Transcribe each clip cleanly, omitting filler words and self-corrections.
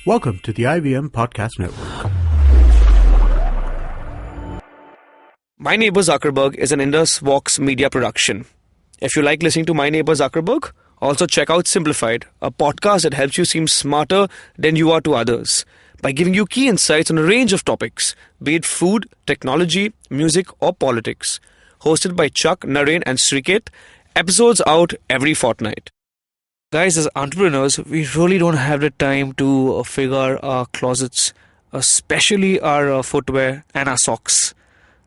Welcome to the IVM Podcast Network. My Neighbour Zuckerberg is an Indus Vox media production. If you like listening to My Neighbour Zuckerberg, also check out Simplified, a podcast that helps you seem smarter than you are to others by giving you key insights on a range of topics, be it food, technology, music, or politics. Hosted by Chuck, Naren, and Sriket, episodes out every fortnight. Guys, as entrepreneurs, we really don't have the time to figure our closets, especially our footwear and our socks.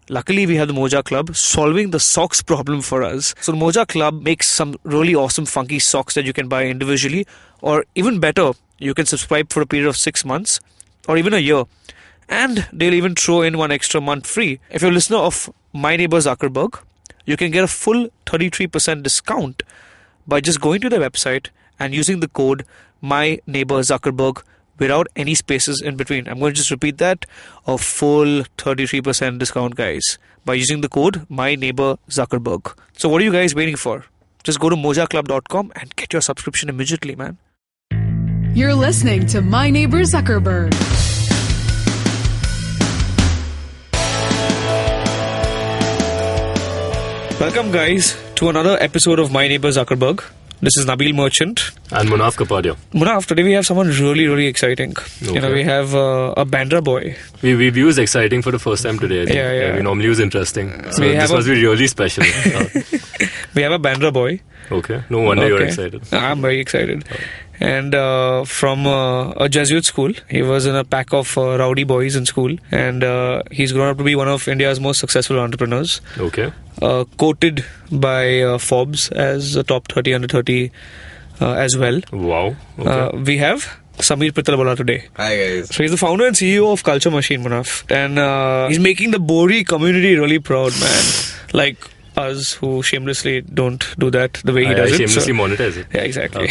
Luckily, we have the Moja Club solving the socks problem for us. So the Moja Club makes some really awesome funky socks that you can buy individually, or even better, you can subscribe for a period of 6 months or even a year. And they'll even throw in 1 extra month free. If you're a listener of My Neighbour Zuckerberg, you can get a full 33% discount by just going to their website and using the code My Neighbour Zuckerberg without any spaces in between. I'm going to just repeat that. A full 33% discount, guys, by using the code My Neighbour Zuckerberg. So what are you guys waiting for? Just go to mojaclub.com and get your subscription immediately, man. You're listening to My Neighbour Zuckerberg. Welcome, guys, to another episode of My Neighbour Zuckerberg. This is Nabil Merchant. And Munaf Kapadia. Munaf, today we have someone really, really exciting. Okay. You know, we have a Bandra boy. We've used exciting for the first time today, I think. Yeah. We normally use interesting. So this must be really special. We have a Bandra boy. Okay. No wonder you're excited. I'm very excited. And from a Jesuit school. He was in a pack of rowdy boys in school. And he's grown up to be one of India's most successful entrepreneurs. Okay. Quoted by Forbes as a top 30 under 30 as well. Wow. Okay. We have Sameer Pitalwalla today. Hi guys. So he's the founder and CEO of Culture Machine, Munaf. And he's making the Bori community really proud, man. Like us who shamelessly don't do that the way he does it. Shamelessly monetize it. Yeah, exactly.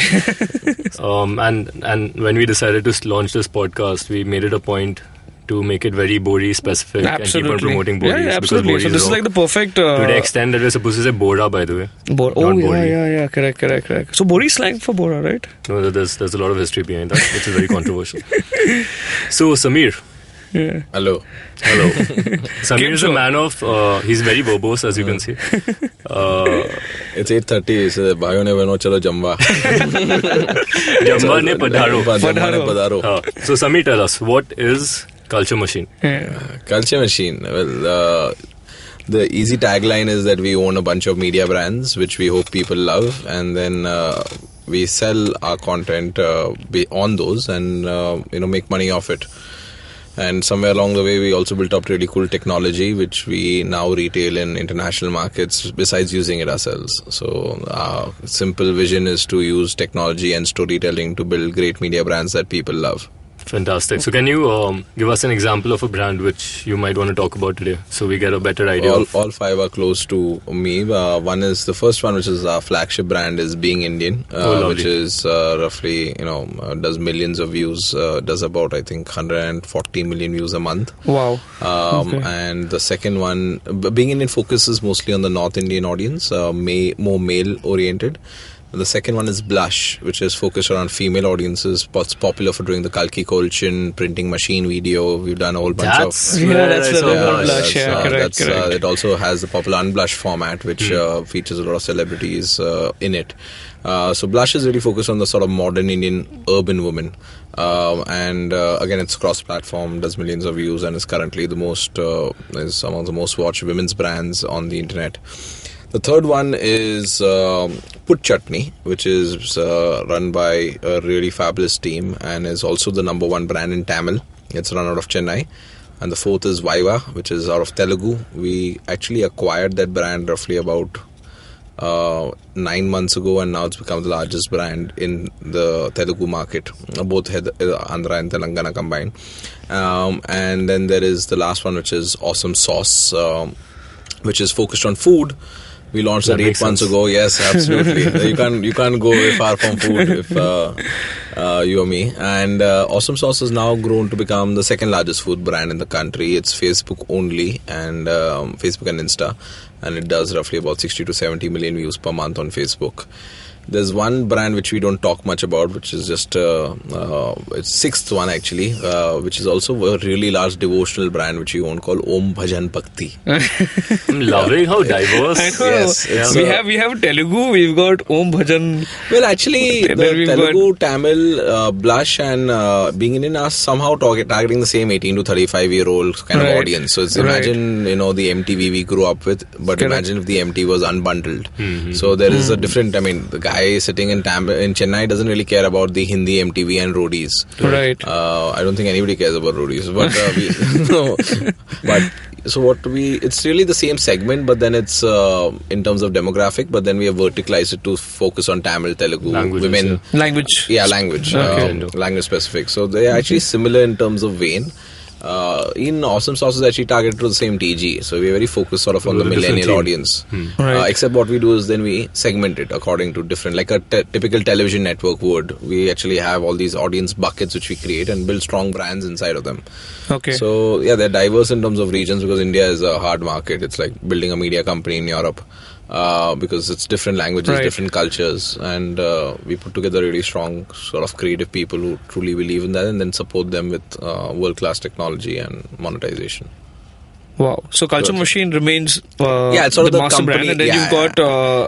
And when we decided to launch this podcast, we made it a point to make it very Bori specific and keep on promoting Boris. Yeah, absolutely. So this is like the perfect... to the extent that we're supposed to say Bora, by the way. Yeah. Correct. So Bori slang for Bora, right? No, there's a lot of history behind that, which is very controversial. So, Sameer. Yeah. Hello. Sameer is a man of... he's very verbose, as you can see. It's 8:30, so bhayo ne bano chalo jamba. Jamba ne padharo. So, Sameer, tell us, what is Culture Machine? Culture Machine. Well, the easy tagline is that we own a bunch of media brands, which we hope people love, and then we sell our content on those and make money off it. And somewhere along the way, we also built up really cool technology, which we now retail in international markets besides using it ourselves. So our simple vision is to use technology and storytelling to build great media brands that people love. Fantastic. So can you give us an example of a brand which you might want to talk about today so we get a better idea? All five are close to me. One is the first one, which is our flagship brand, is Being Indian, which is roughly, does millions of views, does about, I think, 140 million views a month. Wow. Okay. And the second one, Being Indian focuses mostly on the North Indian audience, more male oriented. The second one is Blush, which is focused around female audiences. What's popular for doing the Kalki Kolchin printing machine video. We've done a whole bunch of... That's the Blush, correct. It also has the popular Unblush format, which features a lot of celebrities in it. So Blush is really focused on the sort of modern Indian urban woman. And again, it's cross-platform, does millions of views, and is currently is among the most watched women's brands on the internet. The third one is Put Chutney, which is run by a really fabulous team and is also the number one brand in Tamil. It's run out of Chennai. And the fourth is Viva, which is out of Telugu. We actually acquired that brand roughly about 9 months ago, and now it's become the largest brand in the Telugu market, both Andhra and Telangana combined. And then there is the last one, which is Awesome Sauce, which is focused on food. We launched that 8 months ago. Yes, absolutely. You can't go very far from food if you or me. And Awesome Sauce has now grown to become the second largest food brand in the country. It's Facebook only, and Facebook and Insta, and it does roughly about 60 to 70 million views per month on Facebook. There's one brand which we don't talk much about, which is just it's sixth one actually, which is also a really large devotional brand which we own called Om Bhajan Bhakti. I'm loving how diverse. I know. Yes, we have Telugu, we've got Om Bhajan. Well, actually, Then the we've Telugu, Tamil, Blush and Being Indian are somehow targeting the same 18 to 35-year-old kind of Right. audience. So it's imagine, the MTV we grew up with, but Correct. imagine if the MTV was unbundled. So there is a different, the guy sitting in Chennai doesn't really care about the Hindi MTV and roadies. Right. I don't think anybody cares about roadies, but it's really the same segment, but then it's in terms of demographic, but then we have verticalized it to focus on Tamil, Telugu, Languages, women. Language. Yeah, language. Okay. Language specific. So they are actually similar in terms of vein. In Awesome Sauce is actually targeted to the same TG. So we're very focused sort of on the With a different millennial theme. audience. Right. Except what we do is then we segment it according to different, like a typical television network would. We actually have all these audience buckets which we create and build strong brands inside of them. Okay. So yeah, they're diverse in terms of regions because India is a hard market. It's like building a media company in Europe. Because it's different languages, Right. different cultures, and we put together really strong sort of creative people who truly believe in that and then support them with world-class technology and monetization. Wow. So Culture Good. Machine remains It's sort of the master company, brand, and then you've got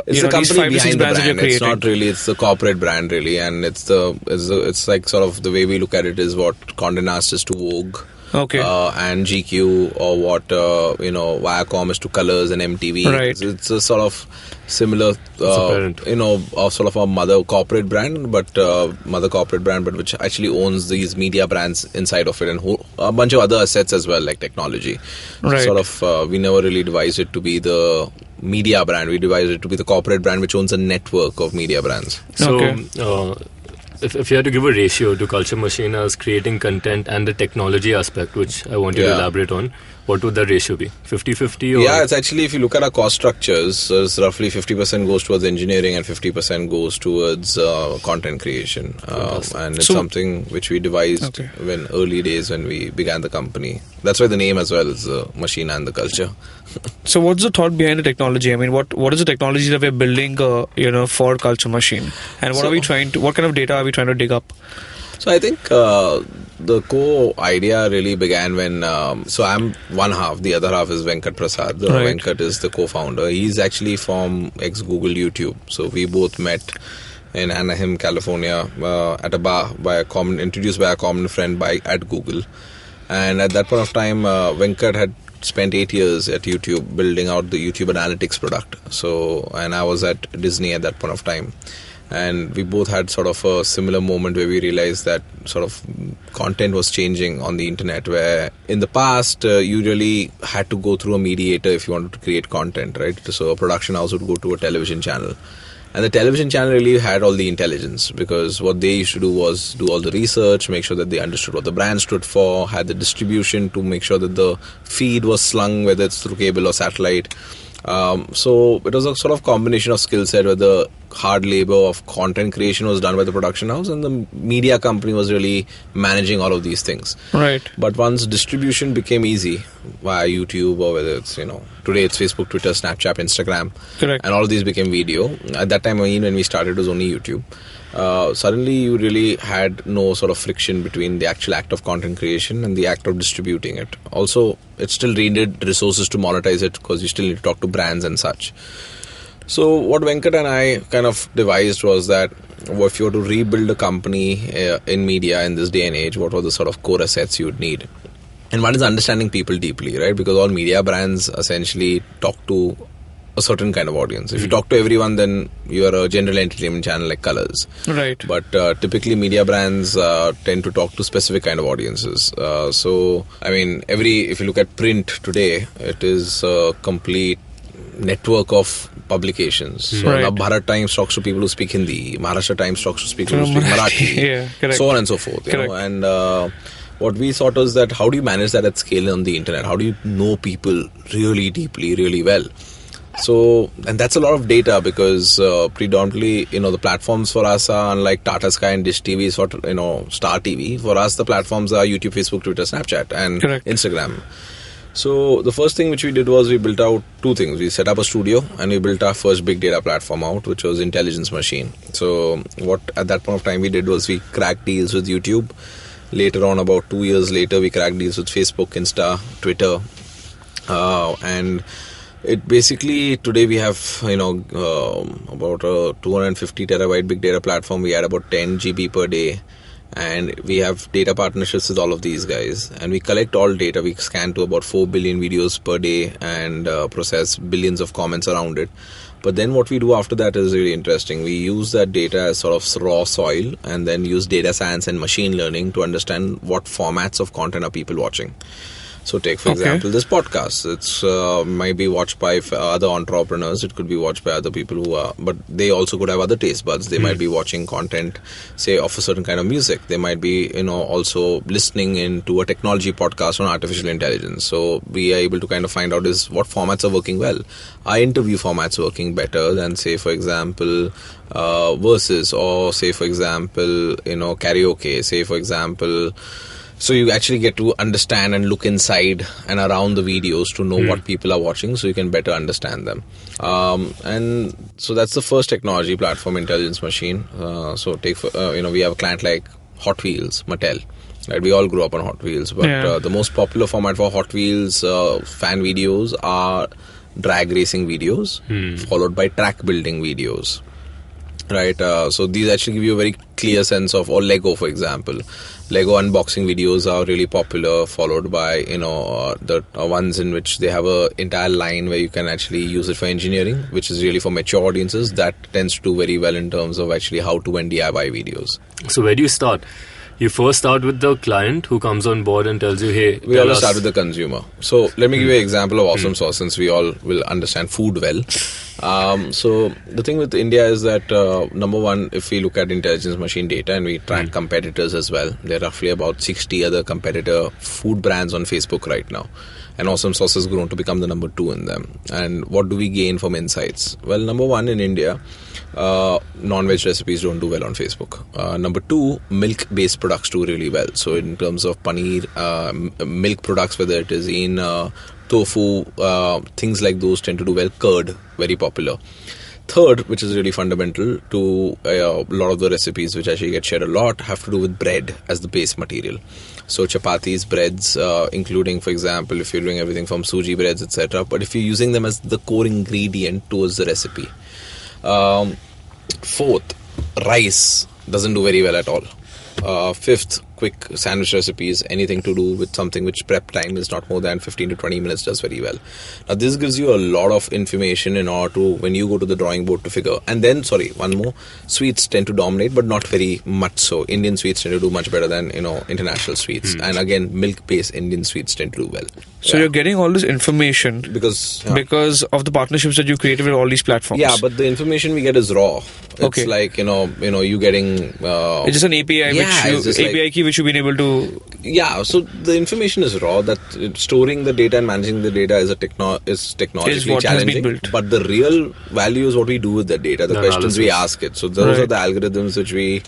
it's the these company 5 to 6 behind the brands that you're brand. It's creating. not really, it's the corporate brand really, and it's like sort of the way we look at it is what Condé Nast is to Vogue. Okay. And GQ, or what Viacom is to Colors and MTV. Right. It's a sort of similar, apparent. sort of a mother corporate brand, but which actually owns these media brands inside of it, and a bunch of other assets as well, like technology. Right. Sort of, we never really devised it to be the media brand. We devised it to be the corporate brand, which owns a network of media brands. So, Okay. if you had to give a ratio to Culture Machine as creating content and the technology aspect, which I want you to Yeah. elaborate on, what would that ratio be? 50-50? Or? Yeah, it's actually, if you look at our cost structures, it's roughly 50% goes towards engineering and 50% goes towards content creation. And it's So- something which we devised Okay. when early days when we began the company. That's why the name as well is the machine and the culture. So what's the thought behind the technology? I mean, what is the technology that we're building, for Culture Machine, and what kind of data are we trying to dig up? So I think the core idea really began when, so I'm one half, the other half is Venkat Prasad. Right. Venkat is the co-founder. He's actually from ex-Google YouTube. So we both met in Anaheim, California, at a bar introduced by a common friend at Google. And at that point of time, Venkat had spent 8 years at YouTube building out the YouTube analytics product. So, and I was at Disney at that point of time. And we both had sort of a similar moment where we realized that sort of content was changing on the internet, where in the past you really had to go through a mediator if you wanted to create content, right? So a production house would go to a television channel. And the television channel really had all the intelligence, because what they used to do was do all the research, make sure that they understood what the brand stood for, had the distribution to make sure that the feed was slung, whether it's through cable or satellite. So it was a sort of combination of skill set where the hard labor of content creation was done by the production house, and the media company was really managing all of these things. Right. But once distribution became easy via YouTube, or whether it's, today it's Facebook, Twitter, Snapchat, Instagram. Correct. And all of these became video. At that time, when we started, it was only YouTube. Suddenly you really had no sort of friction between the actual act of content creation and the act of distributing it. Also, it still needed resources to monetize it, because you still need to talk to brands and such. So what Venkat and I kind of devised was that if you were to rebuild a company in media in this day and age, what were the sort of core assets you would need? And one is understanding people deeply, right? Because all media brands essentially talk to a certain kind of audience. If you talk to everyone, then you are a general entertainment channel like Colors. Right. But typically media brands tend to talk to specific kind of audiences. So, I mean, if you look at print today, it is a complete network of publications. So Right. now Bharat Times talks to people who speak Hindi, Maharashtra Times talks to people who speak Marathi, Yeah, correct. so on and so forth. You know? Correct. And what we thought was that how do you manage that at scale on the internet? How do you know people really deeply, really well? So, and that's a lot of data, because predominantly, the platforms for us are unlike Tata Sky and Dish TV, Star TV. For us, the platforms are YouTube, Facebook, Twitter, Snapchat, and Correct. Instagram. So the first thing which we did was we built out two things. We set up a studio and we built our first big data platform out, which was Intelligence Machine. So what at that point of time we did was we cracked deals with YouTube. Later on, about 2 years later, we cracked deals with Facebook, Insta, Twitter, and it basically today we have about a 250 terabyte big data platform. We had about 10 GB per day. And we have data partnerships with all of these guys, and we collect all data. We scan to about 4 billion videos per day and process billions of comments around it. But then what we do after that is really interesting. We use that data as sort of raw soil and then use data science and machine learning to understand what formats of content are people watching. So take, for example, this podcast. It's might be watched by other entrepreneurs. It could be watched by other people who are, but they also could have other taste buds. They might be watching content, say, of a certain kind of music. They might be, also listening into a technology podcast on artificial intelligence. So we are able to kind of find out is what formats are working well. Are interview formats working better than, say, for example, verses, or say, for example, karaoke, say, for example. So you actually get to understand and look inside and around the videos to know what people are watching, so you can better understand them. And so that's the first technology platform, Intelligence Machine. So take, we have a client like Hot Wheels, Mattel. Right, we all grew up on Hot Wheels, but the most popular format for Hot Wheels fan videos are drag racing videos, followed by track building videos. Right, so these actually give you a very clear sense of, or Lego, for example. Lego unboxing videos are really popular, followed by, the ones in which they have a entire line where you can actually use it for engineering, which is really for mature audiences. That tends to do very well in terms of actually how to and DIY videos. So where do you start? You first start with the client who comes on board and tells you, hey, we always start with the consumer. So let me give you an example of awesome sauce, since we all will understand food well. So the thing with India is that number one, if we look at Intelligence Machine data and we track competitors as well, there are roughly about 60 other competitor food brands on Facebook right now. And Awesome Sauce has grown to become the number 2 in them. And what do we gain from insights? Well, number one, in India, non-veg recipes don't do well on Facebook. Number 2, milk-based products do really well. So in terms of paneer, milk products, whether it is in tofu, things like those tend to do well. Curd, very popular. Third, which is really fundamental to a lot of the recipes which actually get shared a lot, have to do with bread as the base material. So chapatis, breads, including, for example, if you're doing everything from suji breads, etc. But if you're using them as the core ingredient towards the recipe. Fourth, rice doesn't do very well at all. Fifth, quick sandwich recipes, anything to do with something which prep time is not more than 15 to 20 minutes does very well. Now this gives you a lot of information in order to, when you go to the drawing board, to figure. And then, one more, sweets tend to dominate, but not very much so. Indian sweets tend to do much better than, international sweets. And again, milk-based Indian sweets tend to do well. So you're getting all this information because of the partnerships that you created with all these platforms. Yeah, but the information we get is raw. It's like, you getting... it's just an API key which you've been able to... Yeah, so the information is raw. That storing the data and managing the data is technologically challenging. But the real value is what we do with the data, the questions we ask it. So those are the algorithms which we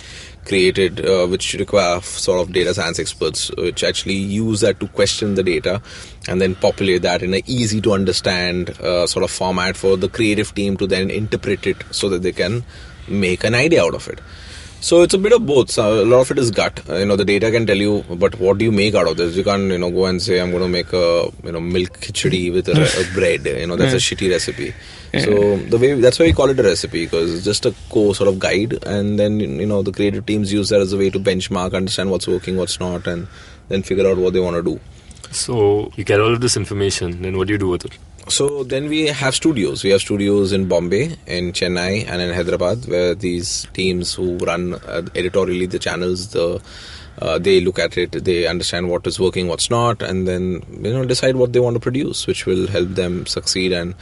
created, which require sort of data science experts, which actually use that to question the data and then populate that in an easy to understand sort of format for the creative team to then interpret it so that they can make an idea out of it. So it's a bit of both. So a lot of it is gut. The data can tell you, but what do you make out of this? You can't, go and say, I'm going to make a, milk khichdi with a bread. That's a shitty recipe. Yeah. So that's why we call it a recipe, because it's just a core sort of guide. And then, the creative teams use that as a way to benchmark, understand what's working, what's not, and then figure out what they want to do. So you get all of this information, then what do you do with it? So then we have studios. We have studios in Bombay, in Chennai, and in Hyderabad, where these teams who run editorially the channels, they look at it, they understand what is working, what's not, and then decide what they want to produce, which will help them succeed and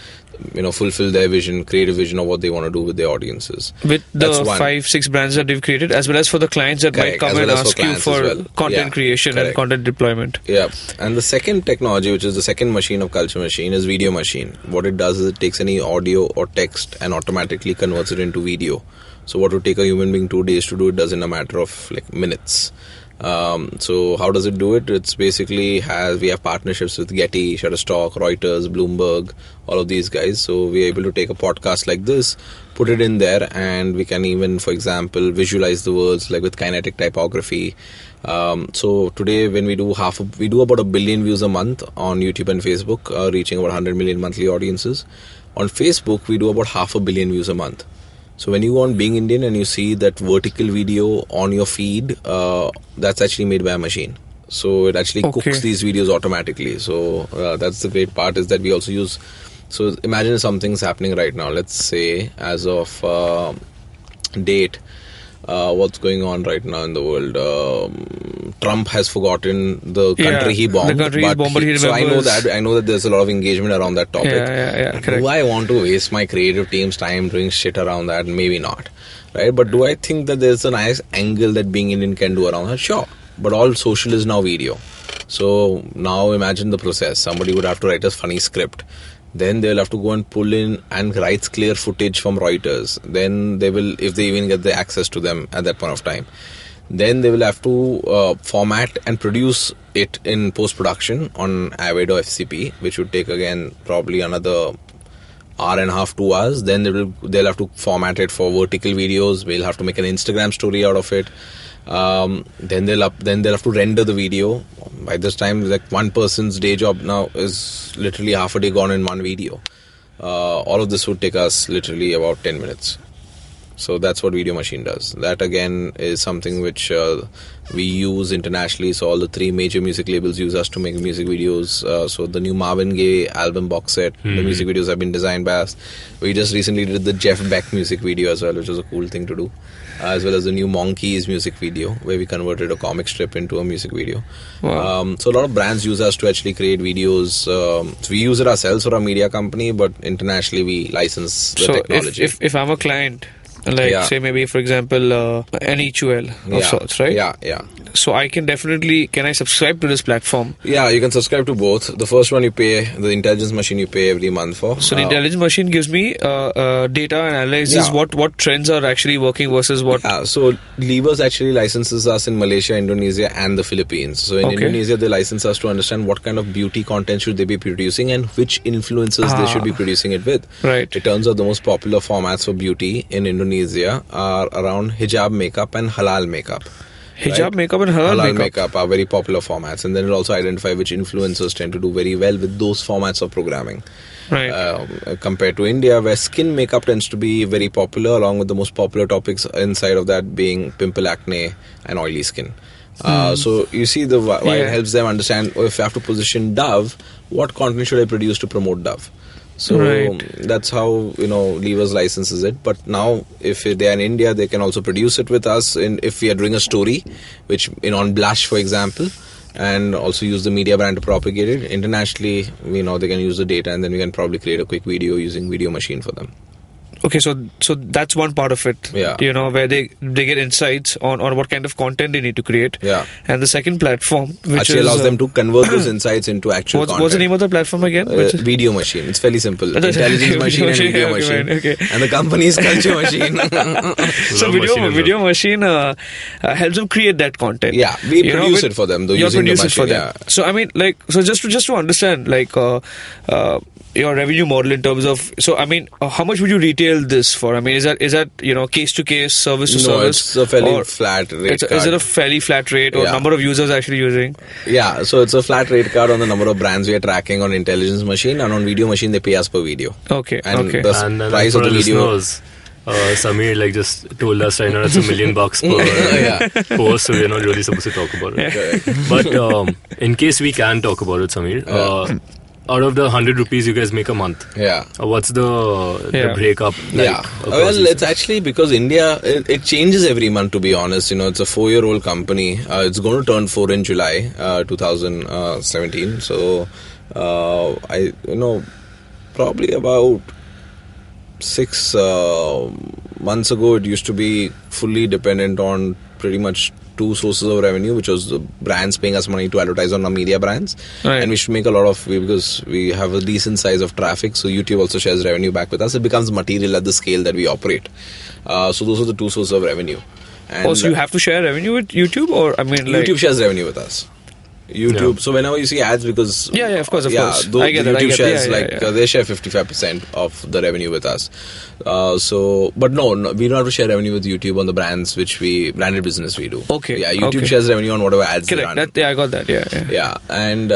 fulfill their vision, creative vision of what they want to do with their audiences. With the 5-6 brands that they've created, as well as for the clients that might come and ask you for content creation and content deployment. Yeah, and the second technology, which is the second machine of Culture Machine, is Video Machine. What it does is it takes any audio or text and automatically converts it into video. So what would take a human being 2 days to do, it does in a matter of minutes. So how does it do it? It's basically we have partnerships with Getty, Shutterstock, Reuters, Bloomberg, all of these guys. So we're able to take a podcast like this, put it in there, and we can even, for example, visualize the words like with kinetic typography. So today when we do about 1 billion views a month on YouTube and Facebook, reaching about 100 million monthly audiences. On Facebook, we do about 500 million views a month. So when you go on Being Indian and you see that vertical video on your feed, that's actually made by a machine. So it actually cooks these videos automatically. So that's the great part, is that we also use... So imagine something's happening right now. Let's say as of date, what's going on right now in the world. Trump has forgotten the country he bombed. The country he bombed, but he remembers. So I know that there's a lot of engagement around that topic. Yeah, correct. Do I want to waste my creative team's time doing shit around that? Maybe not. Right? But do I think that there's a nice angle that Being Indian can do around that? Sure. But all social is now video. So now imagine the process. Somebody would have to write a funny script. Then they'll have to go and pull in and write clear footage from Reuters. Then they will, if they even get the access to them at that point of time, then they will have to format and produce it in post-production on Avid or FCP, which would take again probably another hour and a half, 2 hours. Then they'll have to format it for vertical videos. We'll have to make an Instagram story out of it. Then they'll have to render the video. By this time, like one person's day job now is literally half a day gone in one video. All of this would take us literally about 10 minutes. So that's what Video Machine does. That again is something which we use internationally. So all the 3 major music labels use us to make music videos. So the new Marvin Gaye album box set, the music videos have been designed by us. We just recently did the Jeff Beck music video as well, which was a cool thing to do. As well as the new Monkeys music video, where we converted a comic strip into a music video. Wow. So a lot of brands use us to actually create videos. So we use it ourselves for our media company, but internationally we license the technology. If I'm a client, like say maybe for example an HUL of sorts, right? Yeah. So I can I subscribe to this platform? Yeah, you can subscribe to both. The first one you pay, the intelligence machine you pay every month for. So the intelligence machine gives me data and analyzes what trends are actually working versus what. Yeah, so Levers actually licenses us in Malaysia, Indonesia and the Philippines. So in Indonesia they license us to understand what kind of beauty content should they be producing and which influencers they should be producing it with. Right. It turns out the most popular formats for beauty in Indonesia are around hijab makeup and halal makeup. Hijab makeup and halal makeup are very popular formats, and then it'll also identify which influencers tend to do very well with those formats of programming. Right. Compared to India, where skin makeup tends to be very popular, along with the most popular topics inside of that being pimple, acne, and oily skin. So you see why it helps them understand, if I have to position Dove, what content should I produce to promote Dove? So that's how Levers licenses it. But now if they are in India, they can also produce it with us. If we are doing a story, which on Blush, for example, and also use the media brand to propagate it internationally, they can use the data, and then we can probably create a quick video using Video Machine for them. Okay, so that's one part of it. Yeah. Where they get insights on what kind of content they need to create. Yeah. And the second platform, which actually allows them to convert those insights into actual content. What's the name of the platform again? Video Machine. It's fairly simple. Intelligence Machine and Video Machine. Okay. And the company is Culture Machine. So Video Machine helps them create that content. Yeah, we produce it for them. Though, using the machine. For them. So I mean, just to understand, your revenue model in terms of, how much would you retail this for? I mean, is that case to case, service to service? No, it's a fairly flat rate card. Is it a fairly flat rate, or number of users actually using? Yeah, so it's a flat rate card on the number of brands we are tracking on Intelligence Machine, and on Video Machine they pay us per video. Okay. And the price of the video. Sameer just told us right now it's $1 million per post, so we're not really supposed to talk about it. But in case we can talk about it, Sameer, out of the 100 rupees you guys make a month, what's the breakup like? Well, it's actually because India, it changes every month, to be honest. It's a 4-year-old company. It's going to turn 4 in July 2017. So probably about 6 months ago, it used to be fully dependent on pretty much 2 sources of revenue, which was the brands paying us money to advertise on our media brands, and we should make a lot of, because we have a decent size of traffic, so YouTube also shares revenue back with us. It becomes material at the scale that we operate. So those are the 2 sources of revenue. And So you have to share revenue with YouTube, or I mean, like YouTube shares revenue with us. YouTube. Yeah. So whenever you see ads, because Yeah, of course. those, I get that. YouTube shares Yeah. they share 55% of the revenue with us. But no, we don't have to share revenue with YouTube on the branded business we do. Okay. Yeah, YouTube Okay. shares revenue on whatever ads they run. Correct. I got that. Yeah. Yeah, and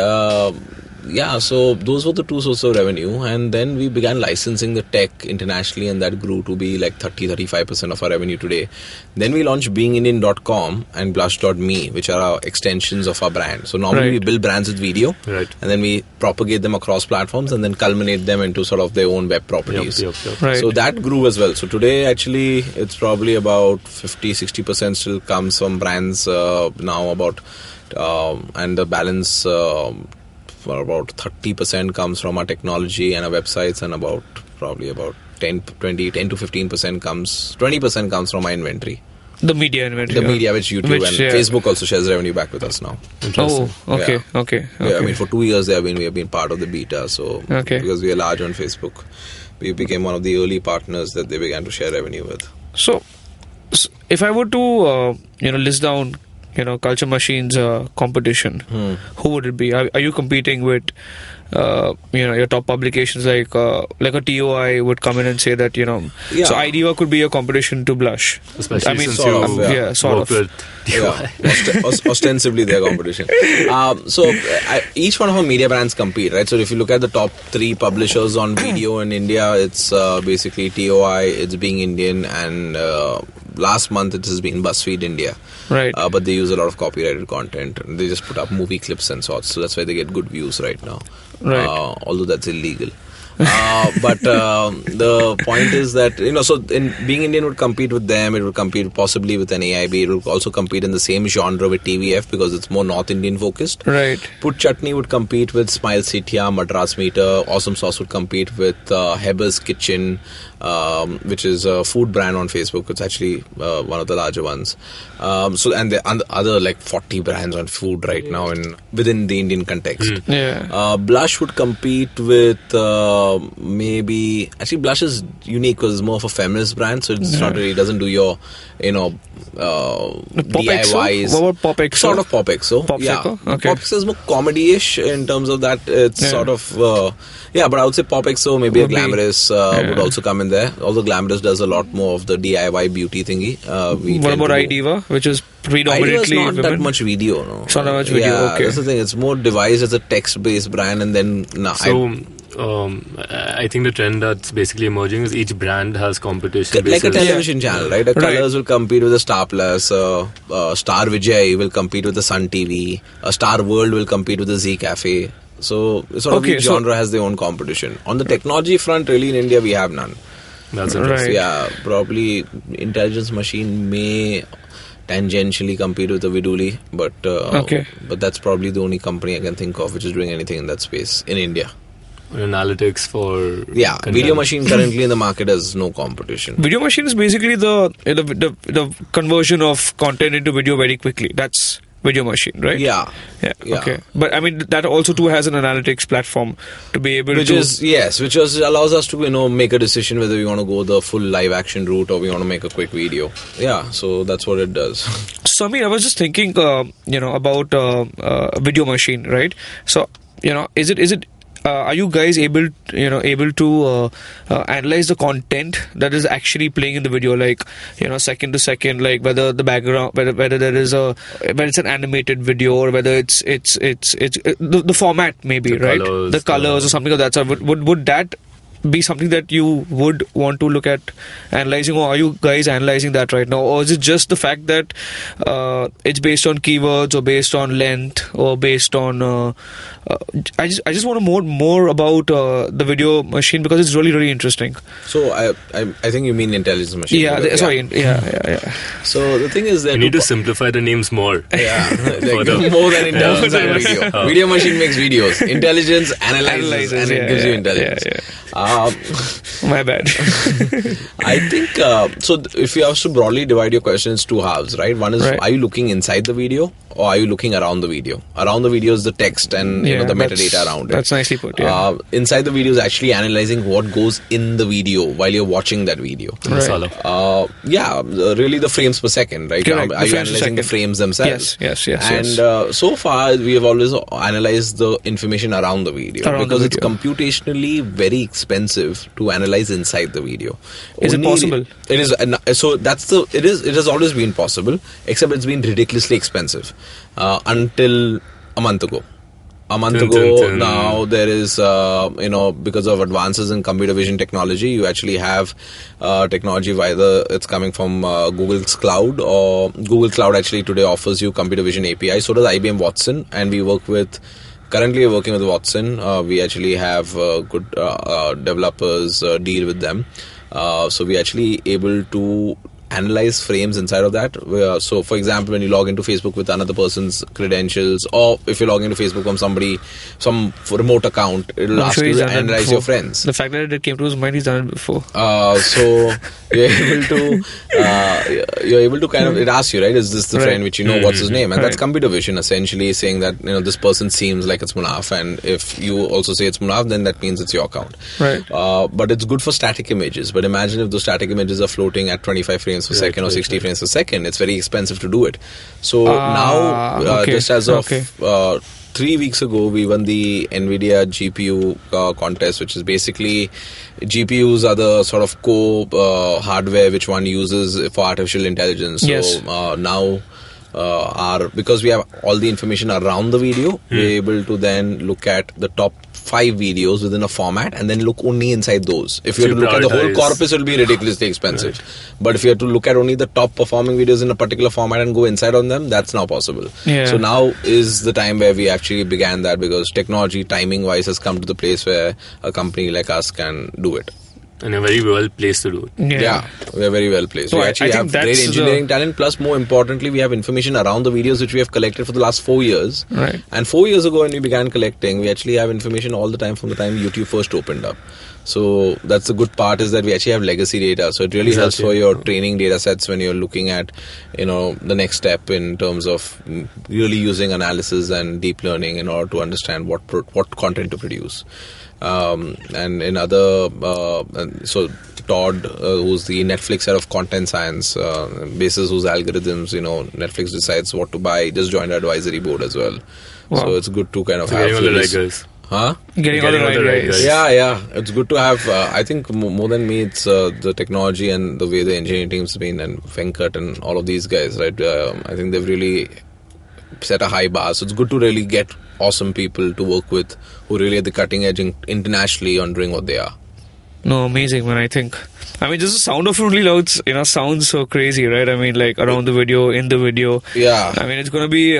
so those were the two sources of revenue, and then we began licensing the tech internationally, and that grew to be like 30-35% of our revenue today. Then we launched beingindian.com and blush.me, which are our extensions of our brand. So normally we build brands with video, Right. and then we propagate them across platforms and then culminate them into sort of their own web properties. Yep. Right. So that grew as well. So today, actually, it's probably about 50-60% still comes from brands now, and the balance for about 30% comes from our technology and our websites, and probably about 10 to 15% comes, 20% comes from our inventory. The media inventory. The media, which YouTube and Facebook also shares revenue back with us now. Oh, okay, Yeah. okay. Yeah, I mean, for 2 years we have been part of the beta. So because we are large on Facebook, we became one of the early partners that they began to share revenue with. So if I were to list down Culture Machine's competition, who would it be? Are you competing with your top publications like a TOI would come in and say that so IDEA could be a competition to Blush, Especially since sort of, you sort work of. with TOI. Ostensibly their competition. Each one of our media brands compete, right? So if you look at the top 3 publishers on video in India, it's basically TOI, it's Being Indian, and last month it has been BuzzFeed India. Right. But they use a lot of copyrighted content. They just put up movie clips and sorts. So that's why they get good views right now. Right. Although that's illegal. But the point is that, so in Being Indian would compete with them. It would compete possibly with an AIB. It would also compete in the same genre with TVF because it's more North Indian focused. Right. Put Chutney would compete with Smile Sitya, Madras Meter. Awesome Sauce would compete with Heber's Kitchen, which is a food brand on Facebook. It's actually one of the larger ones. And the other like 40 brands on food right now within the Indian context. Yeah. Blush would compete with actually Blush is unique because it's more of a feminist brand, so it's not really doesn't do your DIYs. What about Pop Exo? Sort of Pop Exo. Pop Exo? Okay. Pop Exo is more comedy-ish in terms of that. It's sort of but I would say Pop Exo, maybe a Glamorous would also come in there. Although Glamorous does a lot more of the DIY beauty thingy. What about IDEA, which is predominantly not women? that much video, no. It's not that much video. Yeah, Okay. that's the thing. It's more devised as a text-based brand, and then I think the trend that's basically emerging is each brand has competition. like a basis. television channel, right? Colors will compete with the Star Plus. Star Vijay will compete with the Sun TV. Star World will compete with the Z Cafe. So each genre has their own competition. On the technology front, really in India we have none. That's interesting. Right. Yeah, probably Intelligence Machine may tangentially compete with the Viduli, but that's probably the only company I can think of which is doing anything in that space in India. Analytics for content. Video Machine currently in the market has no competition. Video Machine is basically the conversion of content into video very quickly. That's Video Machine, right? Yeah. Okay. But I mean that also too has an analytics platform to be able which allows us to make a decision whether we want to go the full live action route or we want to make a quick video. Yeah, so that's what it does. Sameer, I was just thinking about Video Machine, right? So is it are you guys able to analyze the content that is actually playing in the video, like second to second, like whether the background, whether there is whether it's an animated video or whether it's the format maybe, right? The colors or something of that sort. Would that be something that you would want to look at analyzing, or are you guys analyzing that right now, or is it just the fact that it's based on keywords or based on length or based on I just want to know more about the Video Machine because it's really, really interesting. So I think you mean Intelligence Machine. Yeah. So the thing is that you need to simplify the names more. Yeah, more than intelligence and video. Video Machine makes videos. Intelligence analyzes and it gives you intelligence. My bad. I think so. If you have to broadly divide your questions two halves, right? One is, are you looking inside the video or are you looking around the video? Around the video is the text and the metadata around it. That's nicely put. Yeah. Inside the video is actually analyzing what goes in the video while you're watching that video. Right. Really the frames per second, right? Correct. Are you analyzing the frames themselves? Yes. And so far we have always analyzed the information around the video because it's computationally very expensive to analyze inside the video. Is it possible? It is. So it has always been possible, except it's been ridiculously expensive until a month ago. Now there is, because of advances in computer vision technology, you actually have technology either it's coming from Google's cloud, or Google Cloud actually today offers you computer vision API. So does IBM Watson, and currently we're working with Watson. We actually have good developers deal with them. So we're actually able to analyze frames inside of that. So for example, when you log into Facebook with another person's credentials, or if you log into Facebook from some remote account, it'll ask you to analyze your friends. The fact that it came to his mind, he's done it before. So you're able to kind of, it asks you, right, is this the friend which you know, what's his name? And that's computer vision essentially saying that, this person seems like it's Munaf, and if you also say it's Munaf, then that means it's your account. Right. But it's good for static images. But imagine if those static images are floating at 25 frames per second or 60 frames per second. It's very expensive to do it. So now, just as of 3 weeks ago, we won the NVIDIA GPU contest, which is basically GPUs are the sort of hardware which one uses for artificial intelligence. So now, because we have all the information around the video, we're able to then look at the top 5 videos within a format and then look only inside those. If you have to look at the whole corpus, it will be ridiculously expensive. Right. But if you have to look at only the top performing videos in a particular format and go inside on them, that's now possible. Yeah. So now is the time where we actually began that, because technology, timing wise, has come to the place where a company like us can do it. And a very well placed to do it. Yeah, we're very well placed. So we actually have great engineering talent. Plus, more importantly, we have information around the videos which we have collected for the last 4 years. Right. And 4 years ago, when we began collecting, we actually have information all the time from the time YouTube first opened up. So that's the good part, is that we actually have legacy data. So it really helps for your training data sets when you're looking at, the next step in terms of really using analysis and deep learning in order to understand what content to produce. And in other, so Todd, who's the Netflix head of content science, basis whose algorithms, Netflix decides what to buy, just joined our advisory board as well. Wow. So it's good to kind of have all the right guys. Huh? Getting all the right guys. Yeah. It's good to have, I think more than me, it's the technology and the way the engineering team's been, and Venkat and all of these guys, right? I think they've really set a high bar. So it's good to really get awesome people to work with who really at the cutting edge internationally on doing what they are. No, amazing, man. I think, just the sound of it only sounds so crazy, right? Like around the video, in the video. Yeah. It's going to be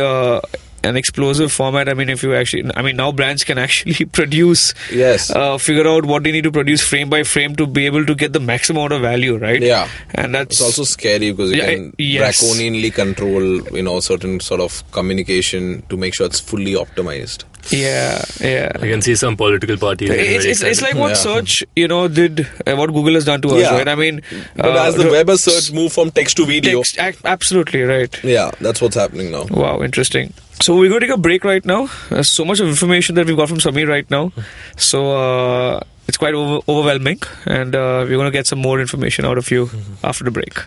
an explosive format. If you actually, now brands can actually produce, figure out what they need to produce frame by frame to be able to get the maximum amount of value, right? Yeah. And that's it's also scary because you can draconianly control, certain sort of communication to make sure it's fully optimized. Yeah. I can see some political parties. It's like what search, did, what Google has done to us, right? But as the web has search moved from text to video. Absolutely, right. Yeah, that's what's happening now. Wow, interesting. So we're going to take a break right now. There's so much of information that we've got from Sameer right now. So it's quite overwhelming. And we're going to get some more information out of you after the break.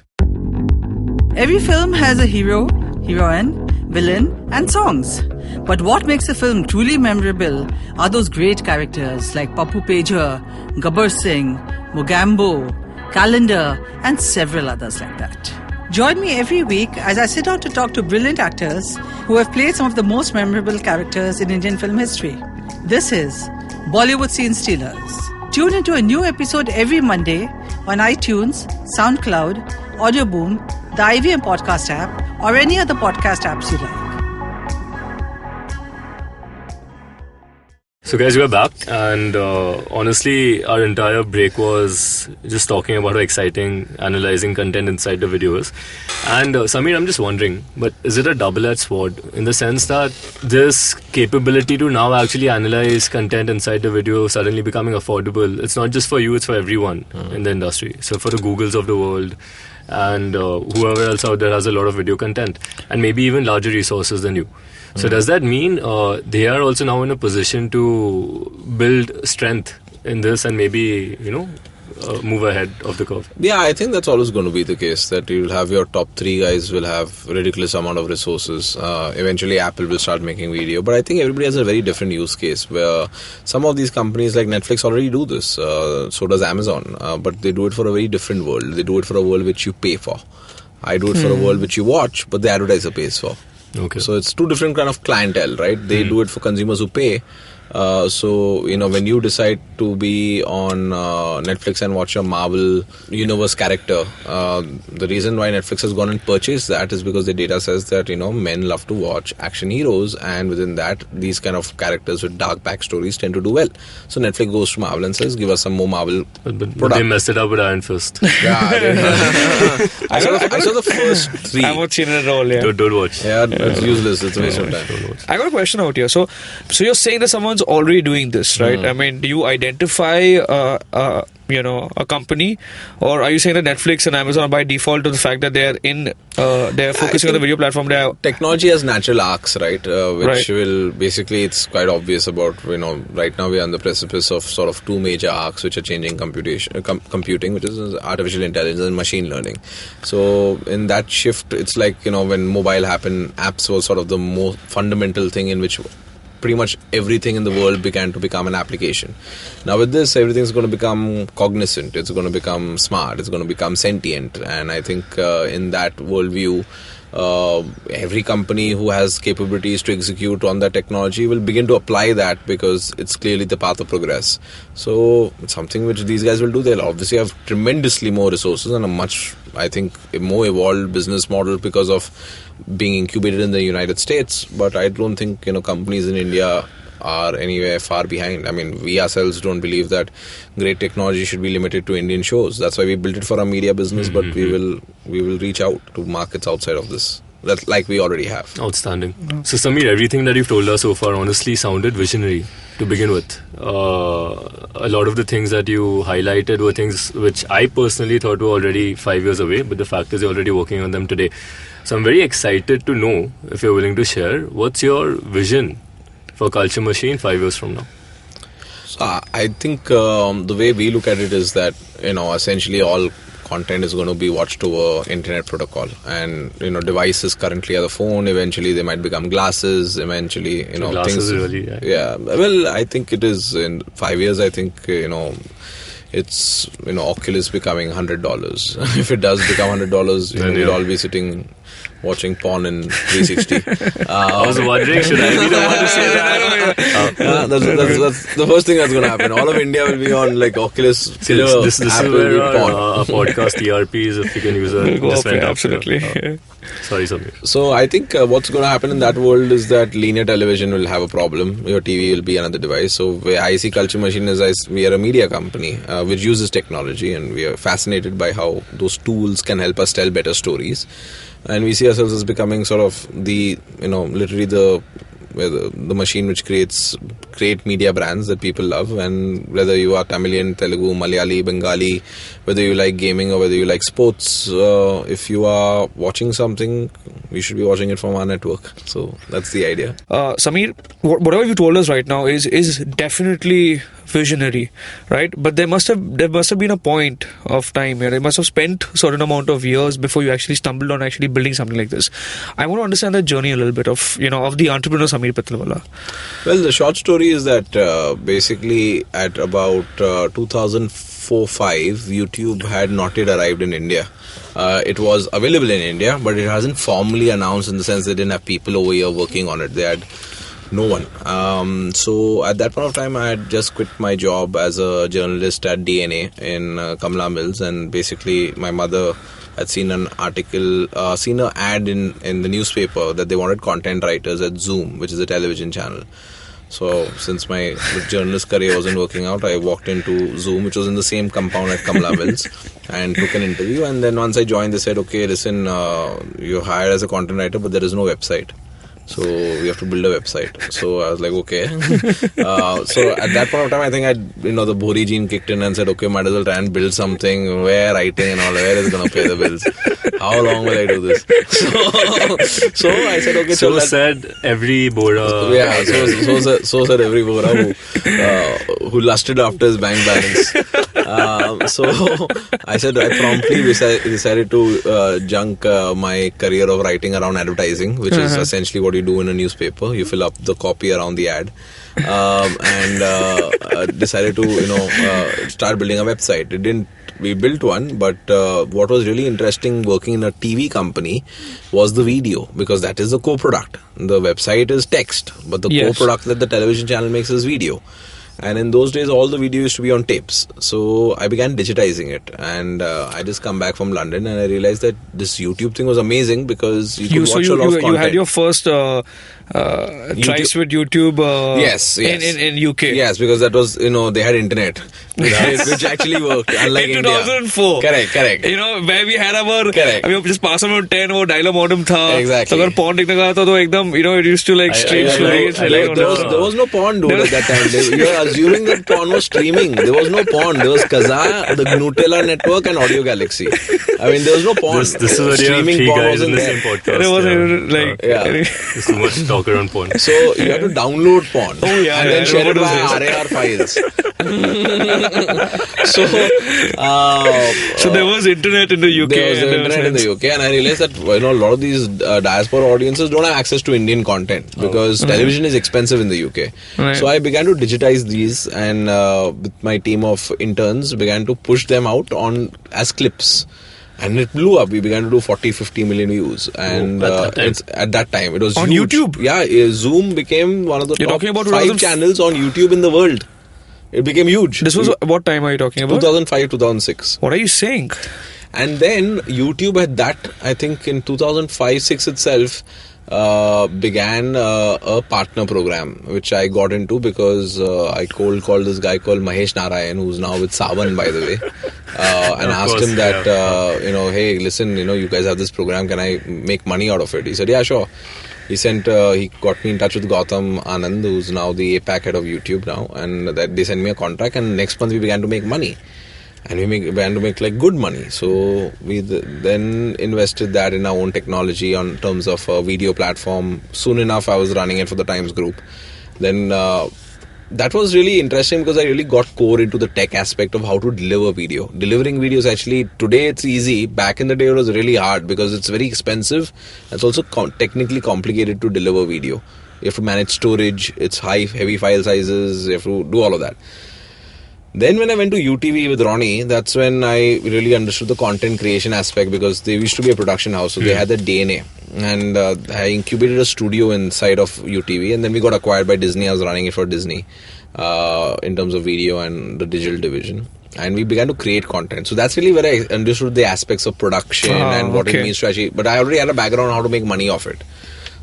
Every film has a hero, heroine, villain, and songs. But what makes a film truly memorable are those great characters like Pappu Pejha, Gabbar Singh, Mogambo, Calendar, and several others like that. Join me every week as I sit down to talk to brilliant actors who have played some of the most memorable characters in Indian film history. This is Bollywood Scene Stealers. Tune into a new episode every Monday on iTunes, SoundCloud, Audio Boom, the IVM podcast app, or any other podcast apps you like. So guys, we're back, and honestly, our entire break was just talking about how exciting analyzing content inside the video is. And Sameer, I'm just wondering, but is it a double-edged sword in the sense that this capability to now actually analyze content inside the video suddenly becoming affordable? It's not just for you, it's for everyone in the industry. So for the Googles of the world and whoever else out there has a lot of video content and maybe even larger resources than you. So does that mean they are also now in a position to build strength in this and maybe, move ahead of the curve? Yeah, I think that's always going to be the case, that you'll have your top 3 guys will have ridiculous amount of resources. Eventually Apple will start making video, but I think everybody has a very different use case, where some of these companies like Netflix already do this, so does Amazon, but they do it for a very different world. They do it for a world which you pay for. I do it for a world which you watch, but the advertiser pays for. Okay. So it's 2 different kind of clientele, right? They do it for consumers who pay. So, when you decide to be on Netflix and watch a Marvel Universe character, the reason why Netflix has gone and purchased that is because the data says that, men love to watch action heroes, and within that, these kind of characters with dark backstories tend to do well. So Netflix goes to Marvel and says, give us some more Marvel But product. they messed it up with Iron Fist. Yeah, I saw the first 3. I haven't seen it at all, yeah. Don't watch. Yeah, it's useless. It's a waste of time. Don't watch. I got a question out here. So you're saying that someone's already doing this, right? I mean, do you identify a company, or are you saying that Netflix and Amazon by default to the fact that they're focusing on the video platform? Technology has natural arcs, right? Which will basically, it's quite obvious about, right now we are on the precipice of sort of 2 major arcs which are changing computing, which is artificial intelligence and machine learning. So in that shift, it's like, when mobile happened, apps was sort of the most fundamental thing in which pretty much everything in the world began to become an application. Now with this, everything's going to become cognizant, it's going to become smart, it's going to become sentient, and I think in that worldview, every company who has capabilities to execute on that technology will begin to apply that, because it's clearly the path of progress. So it's something which these guys will do. They'll obviously have tremendously more resources and a much, I think, a more evolved business model because of being incubated in the United States. But I don't think companies in India are anywhere far behind. I mean, we ourselves don't believe that great technology should be limited to Indian shows. That's why we built it for our media business, but we will reach out to markets outside of this. That's like we already have. Outstanding. So Sameer, everything that you've told us so far honestly sounded visionary to begin with. A lot of the things that you highlighted were things which I personally thought were already 5 years away, but the fact is you're already working on them today. So I'm very excited to know, if you're willing to share, what's your vision for Culture Machine 5 years from now? So I think the way we look at it is that, essentially all content is going to be watched over internet protocol, and devices currently are the phone. Eventually they might become glasses. Eventually, glasses things. Really, yeah. Well, I think it is in 5 years. I think it's Oculus becoming $100. If it does become $100, we'll all be sitting watching porn in 360. I was wondering, should I be the one to say that? That's the first thing that's going to happen. All of India will be on like Oculus. See, this is where our podcast ERPs, if you can use a go up, absolutely. Sorry, Sameer. So I think what's going to happen in that world is that linear television will have a problem. Your TV will be another device. So where I see Culture Machine is we are a media company which uses technology, and we are fascinated by how those tools can help us tell better stories. And we see ourselves as becoming sort of the, literally the machine which create media brands that people love. And whether you are Tamilian, Telugu, Malayali, Bengali, whether you like gaming or whether you like sports, if you are watching something, you should be watching it from our network. So that's the idea. Sameer, whatever you told us right now is definitely visionary, right? But there must have been a point of time here. You must have spent a certain amount of years before you actually stumbled on actually building something like this. I want to understand that journey a little bit of the entrepreneur Sameer Pitalwalla. Well, the short story is that basically at about 2004-5, YouTube had not yet arrived in India. It was available in India, but it hasn't formally announced, in the sense they didn't have people over here working on it. They had no one. So at that point of time, I had just quit my job as a journalist at DNA in Kamala Mills, and basically my mother had seen an article, seen an ad in the newspaper that they wanted content writers at Zoom, which is a television channel. So since my journalist career wasn't working out, I walked into Zoom, which was in the same compound at Kamala Mills, and took an interview. And then once I joined, they said, okay, listen, you're hired as a content writer, but there is no website. So we have to build a website. So I was like, okay. So at that point of time, I think the Bhori gene kicked in and said, okay, might as well try and build something. Where writing and all, where is it going to pay the bills? How long will I do this? So I said, okay. So said every Bora. Yeah. So said every Bora who lusted after his bank balance. So I said I promptly decided to junk my career of writing around advertising, which is essentially what you do in a newspaper. You fill up the copy around the ad, and decided to start building a website. We built one, but what was really interesting working in a TV company was the video, because that is the co-product. The website is text, but the co-product that the television channel makes is video. And in those days, all the video used to be on tapes. So I began digitizing it. And I just come back from London and I realized that this YouTube thing was amazing because you could watch a lot of content. You had your first tries with YouTube yes. in UK. Yes, because that was, they had internet, which actually worked, unlike in India. 2004. Correct. Where we had our... Correct. just pass on 10, वो dial-up modem था. Exactly. So अगर porn देखने का था तो एकदम, it used to like stream slowly. There was no porn, dude, at that time. You are assuming that porn was streaming. There was no porn. There was Kazaa, the Nutella network and Audio Galaxy. I mean, there was no porn. This is what streaming porn wasn't in the there. same podcast. There wasn't There's too much talk around porn. So you had to download porn and then share it via RAR files. So there was internet in the UK. There was internet in the UK, and I realized that a lot of these diaspora audiences don't have access to Indian content because television is expensive in the UK. Right. So I began to digitize these, and with my team of interns began to push them out as clips. And it blew up. We began to do 40-50 million views. And at that time, it was on huge. YouTube? Yeah, Zoom became one of the top about 5 channels on YouTube in the world. It became huge. This was, what time are you talking about? 2005, 2006. What are you saying? And then YouTube had that, I think in 2005-06 itself, began a partner program, which I got into because I cold called this guy called Mahesh Narayan, who's now with Savan, by the way, and asked him that, hey, listen, you guys have this program, can I make money out of it? He said, yeah, sure. He got me in touch with Gautam Anand, who's now the APAC head of YouTube now, and that they sent me a contract, and next month we began to make money. And we began to make like good money. So we then invested that in our own technology on terms of a video platform. Soon enough, I was running it for the Times Group. Then that was really interesting because I really got core into the tech aspect of how to deliver video. Delivering videos actually, today it's easy. Back in the day it was really hard because it's very expensive. It's also technically complicated to deliver video. You have to manage storage, it's heavy file sizes, you have to do all of that. Then when I went to UTV with Ronnie, that's when I really understood the content creation aspect because they used to be a production house, so they had the DNA. And I incubated a studio inside of UTV, and then we got acquired by Disney. I was running it for Disney in terms of video and the digital division. And we began to create content. So that's really where I understood the aspects of production and what it means to actually... But I already had a background on how to make money off it.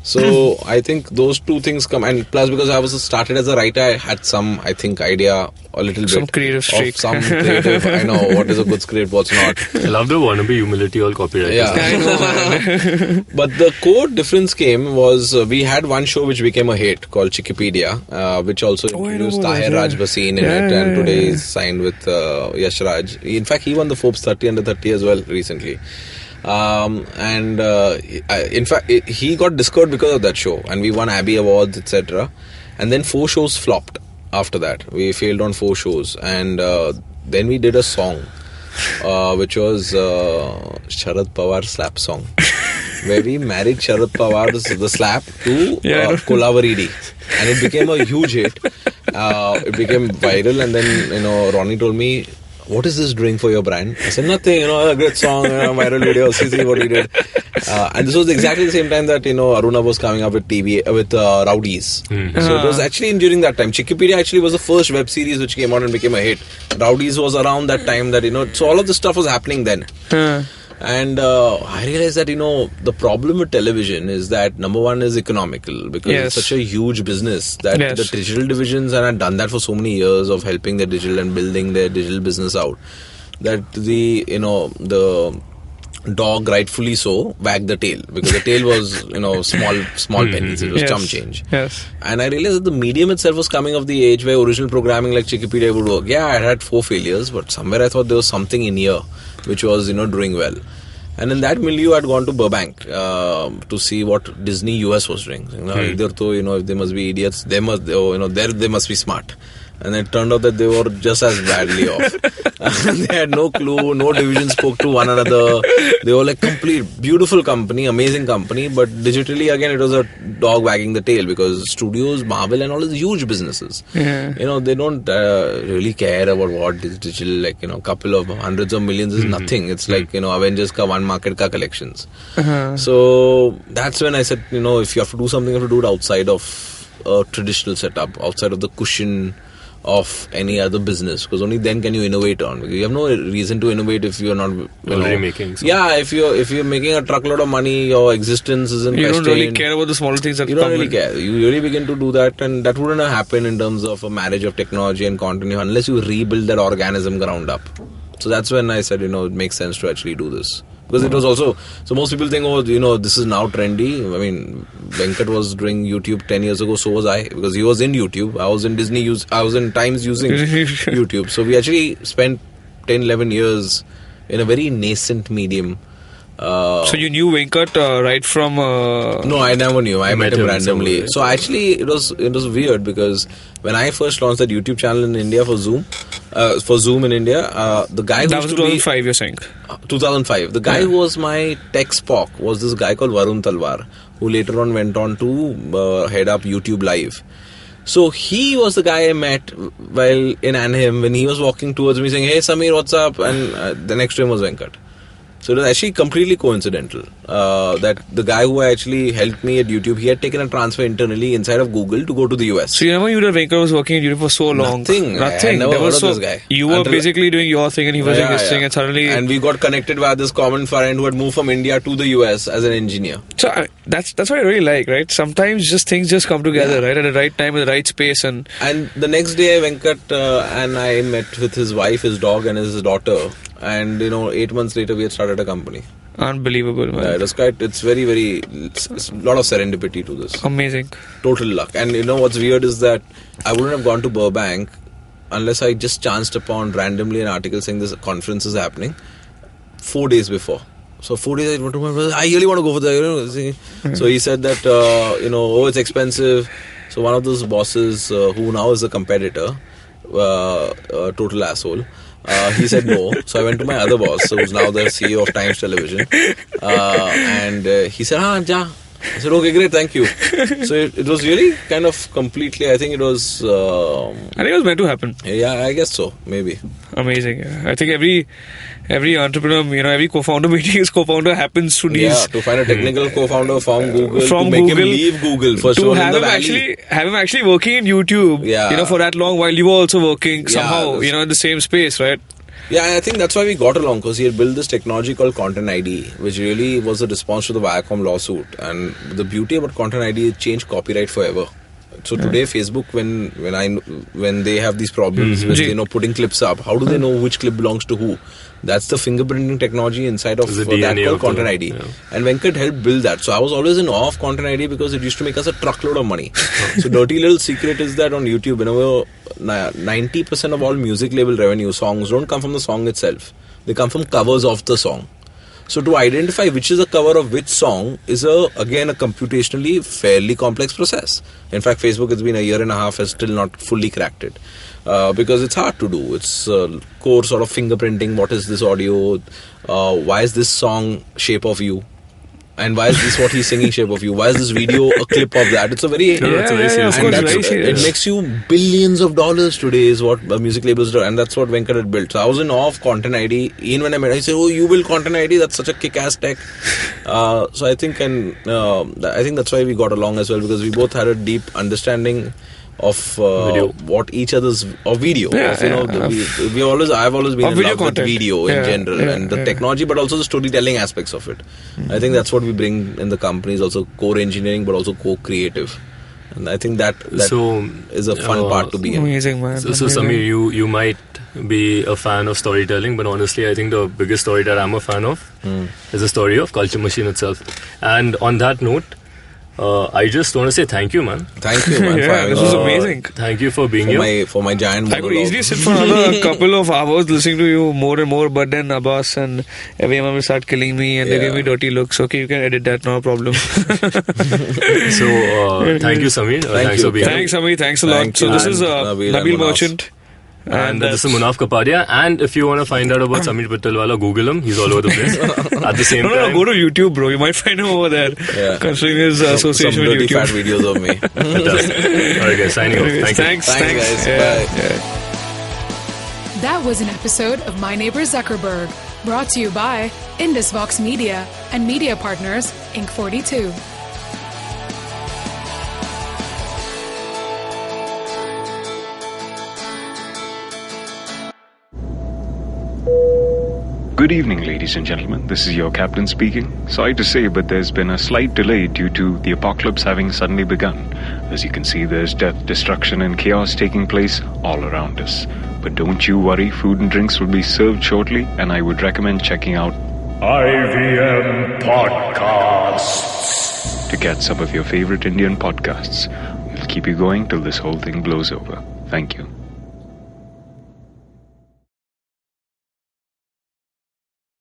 So I think those two things come, and plus because I was started as a writer, I had some, idea a little some bit creative streak. of some creative. I know what is a good script, what's not. I love the wannabe humility all copywriters. Yeah, I know, man. But the core difference came was we had one show which became a hit called Chikipedia, which also introduced Tahir Raj Bhasin in it, and today he's signed with Yash Raj. In fact, he won the Forbes 30 under 30 as well recently. In fact, he got discovered because of that show, and we won Abbey Awards, etc. And then 4 shows flopped after that. We failed on 4 shows, and then we did a song, which was Sharad Pawar slap song, where we married Sharad Pawar's The Slap to Kolavaridi, and it became a huge hit. It became viral, and then Ronnie told me, what is this doing for your brand? I said, nothing, a great song, viral video, see what we did. And this was exactly the same time that, Aruna was coming up with Rowdies. So it was actually during that time. Chikipedia actually was the first web series which came out and became a hit. Rowdies was around that time that, so all of this stuff was happening then. And I realized that, the problem with television is that number one is economical, because it's such a huge business that the digital divisions, and I've done that for so many years of helping their digital and building their digital business out, that the dog, rightfully so, wagged the tail, because the tail was small pennies, it was chump change. And I realized that the medium itself was coming of the age where original programming like Wikipedia would work. I had 4 failures, but somewhere I thought there was something in here which was doing well. And in that milieu, I'd gone to Burbank to see what Disney US was doing. Either though, if they must be idiots, they must be smart. And it turned out that they were just as badly off. They had no clue, no division spoke to one another. They were like complete, beautiful company, amazing company, but digitally, again, it was a dog wagging the tail, because studios, Marvel and all these huge businesses, they don't really care about what is digital, like, couple of hundreds of millions is nothing. It's like, Avengers ka one market ka collections. So that's when I said, if you have to do something, you have to do it outside of a traditional setup, outside of the cushion of any other business, because only then can you innovate on. Because you have no reason to innovate if you're not already making something. if you're making a truckload of money, your existence isn't you questioned. don't really care about the small things that you don't really care. You really begin to do that, and that wouldn't have happened in terms of a marriage of technology and content unless you rebuild that organism ground up. So that's when I said, it makes sense to actually do this. Because it was also, so most people think, this is now trendy. I mean, Venkat was doing YouTube 10 years ago, so was I, because he was in YouTube. I was in I was in Times using YouTube. So we actually spent 10, 11 years in a very nascent medium. So you knew Venkat right from... No, I never knew. I met him randomly. So actually, it was weird, because when I first launched that YouTube channel in India for Zoom in India, the guy who that was 2005, you're saying? 2005. The guy who was my tech Spock was this guy called Varun Talwar, who later on went on to head up YouTube Live. So he was the guy I met while in Anaheim, when he was walking towards me saying, "Hey Sameer, what's up?" And the next to him was Venkat. So it was actually completely coincidental that the guy who actually helped me at YouTube, he had taken a transfer internally inside of Google to go to the US. So you never knew that Venkat was working at YouTube for so long? Nothing. I never heard of this guy. You were basically doing your thing and he was doing his thing, and suddenly... And we got connected via this common friend who had moved from India to the US as an engineer. So that's what I really like, right? Sometimes things just come together, right? At the right time, in the right space. And the next day, Venkat and I met with his wife, his dog and his daughter. And 8 months later, we had started a company. Unbelievable, man. Yeah, it's very, very, it's a lot of serendipity to this. Amazing. Total luck. And what's weird is that I wouldn't have gone to Burbank unless I just chanced upon randomly an article saying this conference is happening 4 days before. So 4 days I went to my brother, I really want to go for that. So he said that, it's expensive. So one of those bosses who now is a competitor, total asshole, he said no. So I went to my other boss, who's now the CEO of Times Television, and he said, ja. I said, okay, great, thank you. So it was really kind of completely, I think it was... I think it was meant to happen. Yeah, I guess so, maybe. Amazing. Yeah. I think every entrepreneur, every co-founder meeting, his co-founder happens to these... Yeah, to find a technical co-founder from Google, to make him leave Google for sure in the valley. Have him actually working in YouTube, for that long while you were also working somehow, in the same space, right? Yeah, I think that's why we got along, because he had built this technology called Content ID, which really was a response to the Viacom lawsuit. And the beauty about Content ID is changed copyright forever. So today, Facebook, when they have these problems with putting clips up, how do they know which clip belongs to who? That's the fingerprinting technology inside of that called Content ID. Yeah. And Venkat helped build that. So I was always in awe of Content ID because it used to make us a truckload of money. So dirty little secret is that on YouTube, 90% of all music label revenue, songs don't come from the song itself. They come from covers of the song. So to identify which is a cover of which song is again a computationally fairly complex process. In fact, Facebook, it's been a year and a half, has still not fully cracked it. Because it's hard to do. It's core sort of fingerprinting. What is this audio? Why is this song shape of you? And why is this what he's singing shape of you? Why is this video a clip of that? It's a very... it makes you billions of dollars today is what music labels do. And that's what Venkat had built. So I was in awe of Content ID. Even when I met him, he said, oh, you build Content ID? That's such a kick-ass tech. So I think that's why we got along as well, because we both had a deep understanding what each other's video. I've always been in love with video in general and the technology, but also the storytelling aspects of it. I think that's what we bring in the company, is also core engineering, but also core creative. And I think that is a fun part to be in. Amazing, man. So Sameer, you might be a fan of storytelling, but honestly, I think the biggest story that I'm a fan of is the story of Culture Machine itself. And on that note, I just want to say thank you, man. Thank you, man. For having this was amazing. Thank you for being here. For my giant monologue. I could easily sit for another couple of hours listening to you more and more, but then Abbas and everyone will start killing me and they give me dirty looks. Okay, you can edit that, no problem. So, thank you, Sameer. Thanks for being here. Thanks, Sameer. Thanks a lot. So, this is Nabil Merchant. And this is Munaf Kapadia. And if you want to find out about Sameer Pitalwalla, Google him. He's all over the place. At the same time, no, go to YouTube, bro. You might find him over there. Considering his association with YouTube. Some dirty fat videos of me. Fantastic. Alright, guys, signing off. Thanks, guys. Bye. That was an episode of My Neighbour Zuckerberg, brought to you by Indus Vox Media and media partners Inc. 42. Good evening, ladies and gentlemen. This is your captain speaking. Sorry to say, but there's been a slight delay due to the apocalypse having suddenly begun. As you can see, there's death, destruction, and chaos taking place all around us. But don't you worry, food and drinks will be served shortly, and I would recommend checking out IVM Podcasts to get some of your favorite Indian podcasts. We'll keep you going till this whole thing blows over. Thank you.